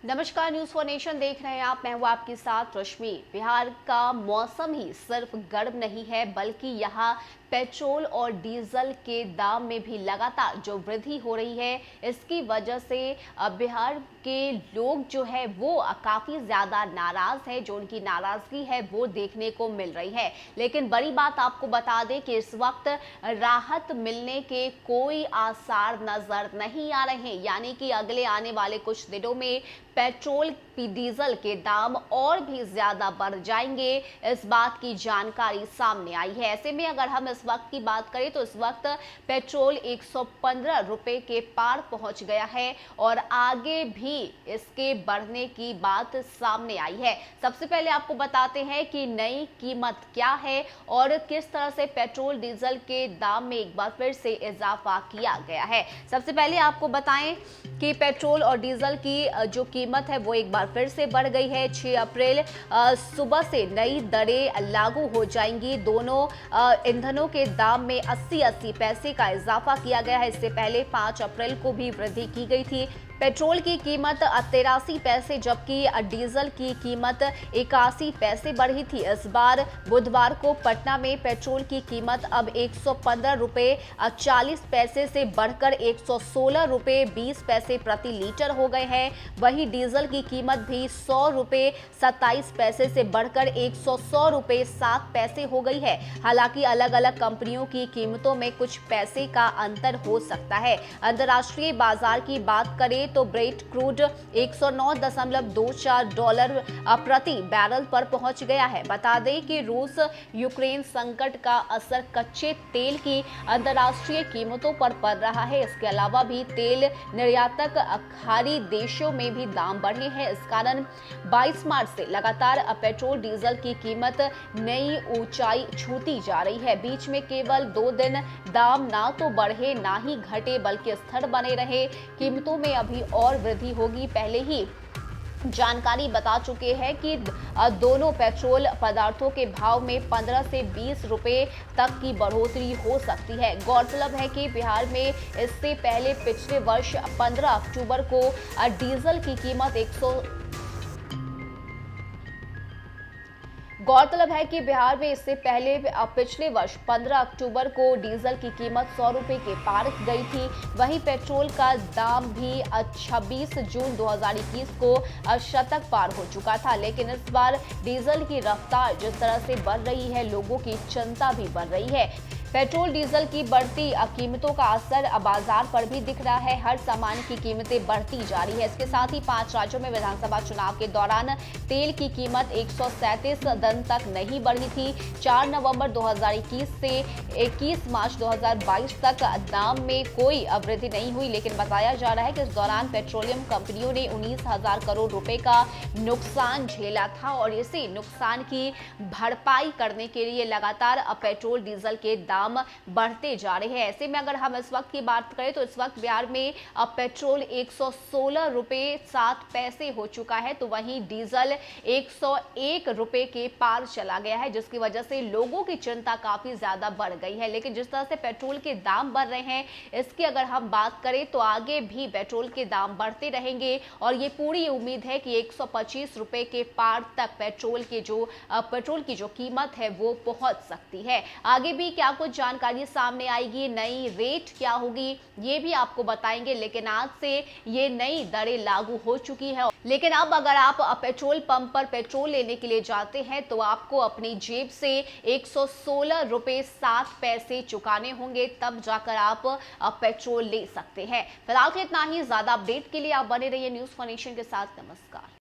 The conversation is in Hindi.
नमस्कार, न्यूज फॉर नेशन देख रहे हैं आप। मैं हूं आपके साथ रश्मि। बिहार का मौसम ही सिर्फ गर्म नहीं है, बल्कि यहाँ पेट्रोल और डीजल के दाम में भी लगातार जो वृद्धि हो रही है, इसकी वजह से बिहार के लोग जो है वो काफी ज्यादा नाराज है। जो उनकी नाराजगी है वो देखने को मिल रही है। लेकिन बड़ी बात आपको बता दें कि इस वक्त राहत मिलने के कोई आसार नजर नहीं आ रहे हैं। यानी कि अगले आने वाले कुछ दिनों में पेट्रोल डीजल के दाम और भी ज्यादा बढ़ जाएंगे, इस बात की जानकारी सामने आई है। ऐसे में अगर हम इस वक्त की बात करें तो इस वक्त पेट्रोल 115 रुपए के पार पहुंच गया है और आगे भी इसके बढ़ने की बात सामने आई है। सबसे पहले आपको बताते हैं कि नई कीमत क्या है और किस तरह से पेट्रोल डीजल के दाम में एक बार फिर से इजाफा किया गया है। सबसे पहले आपको बताएं कि पेट्रोल और डीजल की जो कीमत है वो एक बार फिर से बढ़ गई है। 6 अप्रैल सुबह से नई दरें लागू हो जाएंगी। दोनों ईंधनों के दाम में 80-80 पैसे का इजाफा किया गया है। इससे पहले 5 अप्रैल को भी वृद्धि की गई थी। पेट्रोल की कीमत 83 पैसे जबकि डीजल की कीमत 81 पैसे बढ़ी थी। इस बार बुधवार को पटना में पेट्रोल की कीमत अब 115 रुपए 40 पैसे से बढ़कर 116 रुपए 20 पैसे प्रति लीटर हो गए हैं। वहीं डीजल की कीमत भी 100 रुपए 27 पैसे से बढ़कर 100 रुपए 7 पैसे हो गई है। हालांकि अलग अलग कंपनियों की कीमतों में कुछ पैसे का अंतर हो सकता है। अंतर्राष्ट्रीय बाजार की बात करें तो ब्रेंट क्रूड 109.24 डॉलर प्रति बैरल पर पहुंच गया है। बता दें कि रूस यूक्रेन संकट का असर कच्चे तेल की अंतर्राष्ट्रीय कीमतों पर पड़ रहा है। इसके अलावा भी तेल निर्यातक खाड़ी देशों में भी दाम बढ़े हैं। इस कारण 22 मार्च से लगातार पेट्रोल डीजल की कीमत नई ऊंचाई छूती जा रही है। बीच में केवल 2 दिन दाम ना तो बढ़े ना ही घटे, बल्कि स्थिर बने रहे। कीमतों में अभी और वृद्धि होगी। पहले ही जानकारी बता चुके हैं कि दोनों पेट्रोल पदार्थों के भाव में 15 से 20 रुपए तक की बढ़ोतरी हो सकती है। गौरतलब है कि बिहार में इससे पहले पिछले वर्ष 15 अक्टूबर को डीजल की कीमत गौरतलब है कि बिहार में इससे पहले पिछले वर्ष 15 अक्टूबर को डीजल की कीमत 100 रुपए के पार गई थी। वहीं पेट्रोल का दाम भी 26 जून 2021 को शतक पार हो चुका था। लेकिन इस बार डीजल की रफ्तार जिस तरह से बढ़ रही है, लोगों की चिंता भी बढ़ रही है। पेट्रोल डीजल की बढ़ती कीमतों का असर बाजार पर भी दिख रहा है। हर सामान की कीमतें बढ़ती जा रही है। इसके साथ ही 5 राज्यों में विधानसभा चुनाव के दौरान तेल की कीमत 137 दिन तक नहीं बढ़ी थी। 4 नवंबर 2021 से 21 मार्च 2022 तक दाम में कोई वृद्धि नहीं हुई। लेकिन बताया जा रहा है कि इस दौरान पेट्रोलियम कंपनियों ने 19,000 करोड़ रुपए का नुकसान झेला था और इसी नुकसान की भरपाई करने के लिए लगातार पेट्रोल डीजल के दाम बढ़ते जा रहे हैं। ऐसे में अगर हम इस वक्त की बात करें तो इस वक्त बिहार में अब पेट्रोल 116 रुपए 7 पैसे हो चुका है, तो वहीं डीजल 101 रुपए के पार चला गया है, जिसकी वजह से लोगों की चिंता काफी ज्यादा बढ़ गई है। लेकिन जिस तरह से पेट्रोल के दाम बढ़ रहे हैं, इसकी अगर हम बात करें तो आगे भी पेट्रोल के दाम बढ़ते रहेंगे और ये पूरी उम्मीद है कि 125 रुपए के पार तक पेट्रोल की जो कीमत है वो पहुंच सकती है। आगे भी क्या कुछ जानकारी सामने आएगी, नई रेट क्या होगी, ये भी आपको बताएंगे। लेकिन आज से ये नई दरें लागू हो चुकी है। लेकिन अब अगर आप पेट्रोल पंप पर पेट्रोल लेने के लिए जाते हैं तो आपको अपनी जेब से 116 रुपए 7 पैसे चुकाने होंगे, तब जाकर आप पेट्रोल ले सकते हैं। फिलहाल इतना ही। ज्यादा अपडेट के लिए आप बने रहिए न्यूज फॉर नेशन के साथ। नमस्कार।